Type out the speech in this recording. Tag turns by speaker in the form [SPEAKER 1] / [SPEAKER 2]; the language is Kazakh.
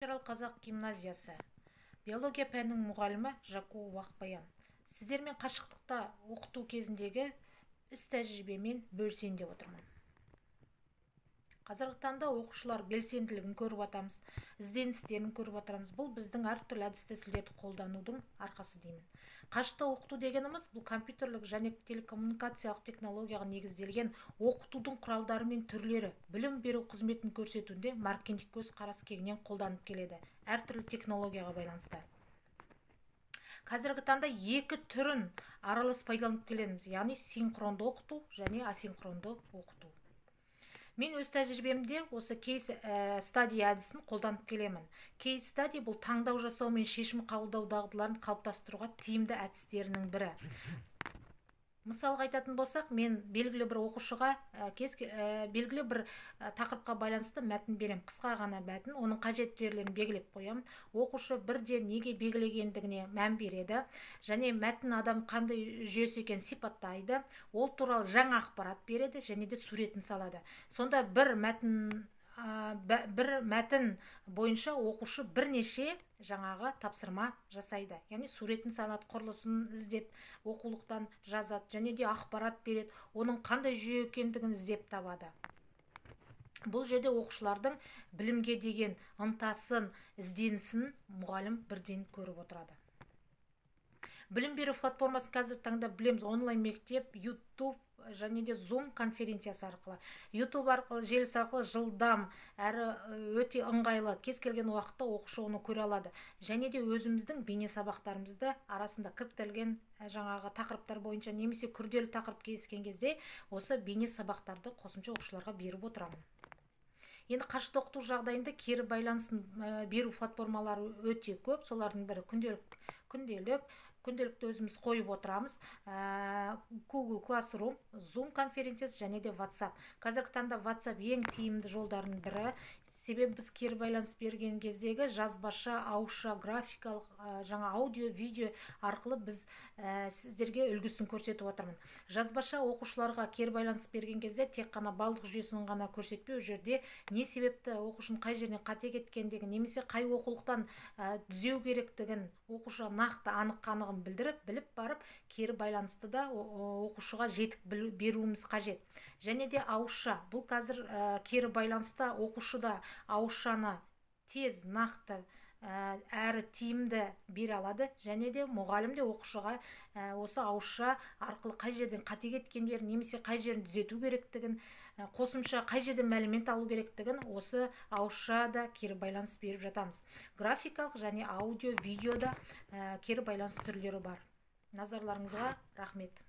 [SPEAKER 1] Қазақ гимназиясы. Биология пәнінің мұғалімі Жакуова Ақбаян. Сіздермен қашықтықта оқыту кезіндегі іс тәжірибемен бөлісейін деп отырмын. Қазіргі таңда оқушылар белсенділігін көріп атамыз, ізденістерін көріп атамыз. Бұл біздің әртүрлі әдіс-тәсілдерді қолданудың арқасы деймін. Қашықта оқыту дегеніміз бұл компьютерлік және телекоммуникациялық технологияға негізделген оқытудың құралдары мен түрлері білім беру қызметін көрсетуінде маркетинг көзқарас кеңінен қолданып келеді, әртүрлі технологияға байланысты. Қазіргі таңда екі түрін аралас пайдаланып келеміз, яғни синхронды оқыту және асинхронды оқыту. Мен өз тәжірибемде осы кейс стади әдісін қолданып келемін. Кейс стади бұл таңдау жасау мен шешім қабылдау дағдыларын қалыптастыруға тиімді әдістерінің бірі. Мысалға айтатын болсақ, мен белгілі бір оқушыға белгілі бір тақырыпқа байланысты мәтін берем. Қысқа ғана мәтін, оның қажет жерлерін белгілеп қоямын. Оқушы бірден неге белгілегендігіне мән береді, және мәтін адам қандай жүйесі екенін сипаттайды. Ол туралы жаңа ақпарат береді және де суретін салады. Сонда бір мәтін бойынша оқушы бірнеше жаңағы тапсырма жасайды. Яғни суретін салады, құрылысын іздеп, оқулықтан жазады және де ақпарат береді. Оның қандай жүйе екендігін іздеп табады. Бұл жерде оқушылардың білімге деген ынтасын, ізденісін мұғалім бірден көріп отырады. Білім беру платформасы қазіргі таңда білеміз, онлайн мектеп, YouTube және де Zoom конференциясы арқылы, YouTube арқылы, желісі арқылы жылдам әрі өте ыңғайлы, кез келген уақытта оқушы оны көре алады. Және де өзіміздің бейне сабақтарымызды арасында кіріктірілген жаңағы тақырыптар бойынша немесе күрделі тақырып кездескен кезде осы бейне сабақтарды қосымша оқушыларға беріп отырамын. Енді қашықта оқыту жағдайында кері байланысын беру платформалары өте көп. Солардың бірі күнделікті өзіміз қойып отырамыз. Google Classroom, Zoom конференциясы және де WhatsApp. Қазіргі таңда WhatsApp ең тиімді жолдардың бірі. Себебі біз кері байланыс берген кездегі жазбаша, ауызша, графикалық, жаңа аудио, видео арқылы біз сіздерге үлгісін көрсетіп отырмын. Жазбаша оқушыларға кері байланыс берген кезде тек қана балдық жүйесін ғана көрсетпеу, жерде не себепті оқушының қай жеріне қате кеткендігін, немесе қай оқулықтан түзеу керектігін оқушы нақты анық-қанығын біліп барып, кері байланысты да оқушыға жетік беруіміз қажет. Және де ауызша. Бұл қазір кері байланыста оқушыда ауызшаны тез, нақты әрі тиімді бере алады, және де мұғалім де оқушыға осы ауызша арқылы қай жерден қате кеткендерін, немесе қай жерін түзету керектігін, қосымша қай жерден мәлімет алу керектігін осы ауызша да кері байланыс беріп жатамыз. Графикалық және аудио, видеода кері байланыс түрлері бар. Назарларыңызға рахмет.